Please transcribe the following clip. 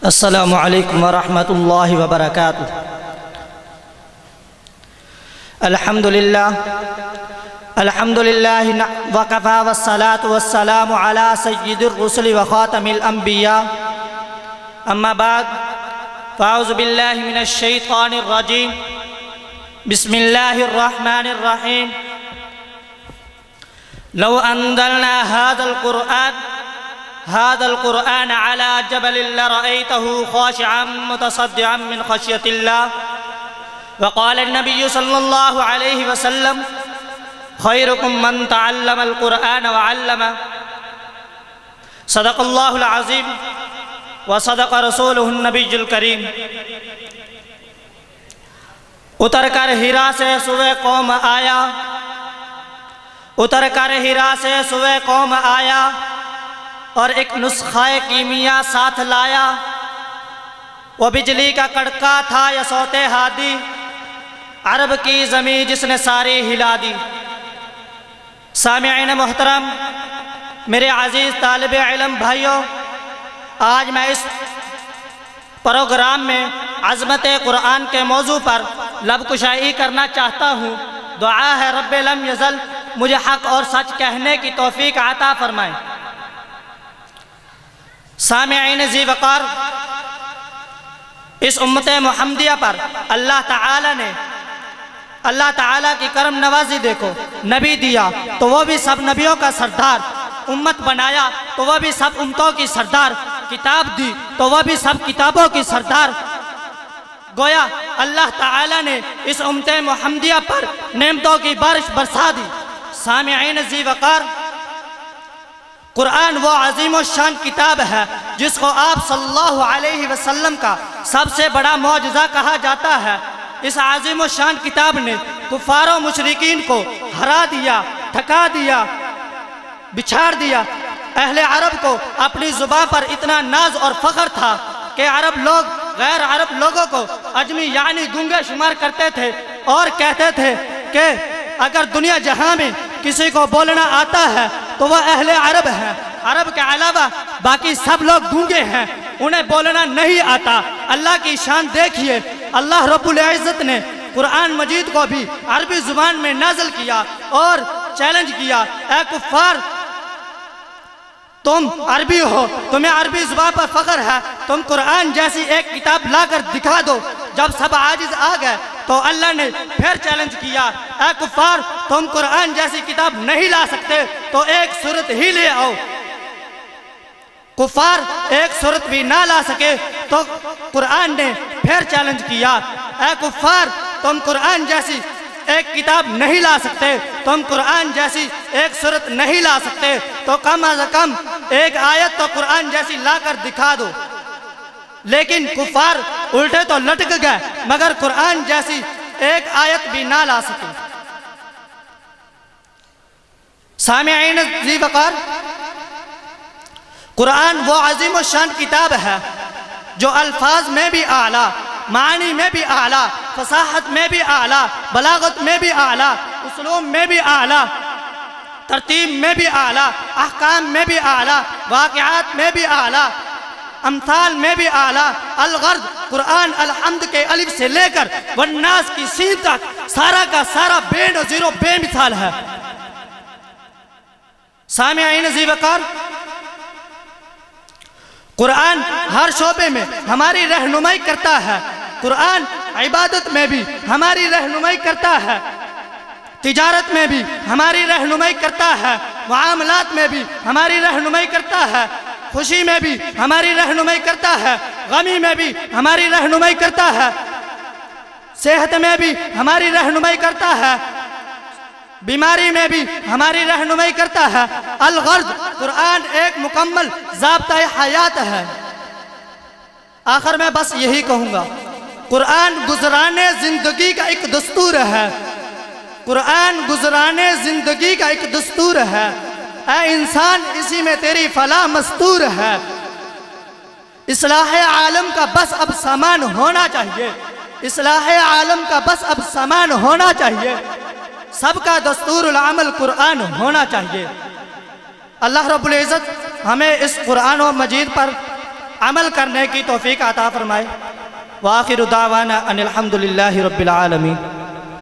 السلام علیکم ورحمۃ اللہ وبرکاتہ۔ الحمدللہ وکفی والصلاة والسلام علی سید الرسل وخاتم الانبیاء، اما بعد فاعوذ باللہ من الشیطان الرجیم، بسم اللہ الرحمن الرحیم۔ لو انزلنا هذا القرآن على جبل لرأيته خاشعا متصدعا من خشية الله، وقال النبي صلى الله عليه وسلم خيركم من تعلم القرآن وعلمه، صدق الله العظيم وصدق رسوله النبي الكريم۔ اتر کر ہیرا سے سوئے قوم آیا، اتر کر ہیرا سے سوئے قوم آیا، اور ایک نسخہ کیمیا ساتھ لایا۔ وہ بجلی کا کڑکا تھا یا صوت ہادی، عرب کی زمین جس نے ساری ہلا دی۔ سامعین محترم، میرے عزیز طالب علم بھائیوں، آج میں اس پروگرام میں عظمت قرآن کے موضوع پر لب کشائی کرنا چاہتا ہوں۔ دعا ہے رب لم یزل مجھے حق اور سچ کہنے کی توفیق عطا فرمائے۔ سامعین ذی وقار، اس امت محمدیہ پر اللہ تعالیٰ کی کرم نوازی دیکھو۔ نبی دیا تو وہ بھی سب نبیوں کا سردار، امت بنایا تو وہ بھی سب امتوں کی سردار، کتاب دی تو وہ بھی سب کتابوں کی سردار۔ گویا اللہ تعالیٰ نے اس امت محمدیہ پر نعمتوں کی بارش برسا دی۔ سامعین ذی وقار، قرآن وہ عظیم و شان کتاب ہے جس کو آپ صلی اللہ علیہ وسلم کا سب سے بڑا معجزہ کہا جاتا ہے۔ اس عظیم و شان کتاب نے کفار و مشرکین کو ہرا دیا، تھکا دیا، بچھاڑ دیا۔ اہل عرب کو اپنی زبان پر اتنا ناز اور فخر تھا کہ عرب لوگ غیر عرب لوگوں کو اجمی یعنی گنگے شمار کرتے تھے اور کہتے تھے کہ اگر دنیا جہاں میں کسی کو بولنا آتا ہے تو وہ اہل عرب ہیں، عرب کے علاوہ باقی سب لوگ گونگے ہیں، انہیں بولنا نہیں آتا۔ اللہ کی شان دیکھیے، اللہ رب العزت نے قرآن مجید کو بھی عربی زبان میں نازل کیا اور چیلنج کیا، اے کفار، تم عربی ہو، تمہیں عربی زبان پر فخر ہے، تم قرآن جیسی ایک کتاب لا کر دکھا دو۔ جب سب عاجز آ گئے تو اللہ نے پھر چیلنج کیا، اے کفار، تم قرآن جیسی کتاب نہیں لا سکتے تو ایک سورت ہی لے آؤ۔ کفار ایک سورت بھی نہ لا سکے تو قرآن نے پھر چیلنج کیا، اے کفار، تم قرآن جیسی ایک کتاب نہیں لا سکتے، تم قرآن جیسی ایک سورت نہیں لا سکتے تو کم از کم ایک آیت تو قرآن جیسی لا کر دکھا دو۔ لیکن کفار الٹے تو لٹک گئے مگر قرآن جیسی ایک آیت بھی نہ لا سکے۔ سامعین ذی وقار، قرآن وہ عظیم و شان کتاب ہے جو الفاظ میں بھی اعلیٰ، معنی میں بھی اعلیٰ، فصاحت میں بھی اعلیٰ، بلاغت میں بھی اعلیٰ، اسلوب میں بھی اعلیٰ، ترتیب میں بھی اعلیٰ، احکام میں بھی اعلیٰ، واقعات میں بھی اعلیٰ، امثال میں بھی اعلیٰ۔ الغرض قرآن الحمد کے الف سے لے کر والناس کی سین تک سارا کا سارا بے نظیر و بے مثال ہے۔ سامعین ذی وقار، قرآن ہر شعبے میں ہماری رہنمائی کرتا ہے۔ قرآن عبادت میں بھی ہماری رہنمائی کرتا ہے، تجارت میں بھی ہماری رہنمائی کرتا ہے، معاملات میں بھی ہماری رہنمائی کرتا ہے، خوشی میں بھی ہماری رہنمائی کرتا ہے، غمی میں بھی ہماری رہنمائی کرتا ہے، صحت میں بھی ہماری رہنمائی کرتا ہے، بیماری میں بھی ہماری رہنمائی کرتا ہے۔ الغرض قرآن ایک مکمل ضابطہ حیات ہے۔ آخر میں بس یہی کہوں گا، قرآن گزرانے زندگی کا ایک دستور ہے، قرآن گزرانے زندگی کا ایک دستور ہے۔ اے انسان، اسی میں تیری فلاح مستور ہے۔ اصلاح عالم کا بس اب سامان ہونا چاہیے، اصلاح عالم کا بس اب سامان ہونا چاہیے، سب کا دستور العمل قرآن ہونا چاہیے۔ اللہ رب العزت ہمیں اس قرآن و مجید پر عمل کرنے کی توفیق عطا فرمائے۔ وآخر دعوانا ان الحمدللہ رب العالمین۔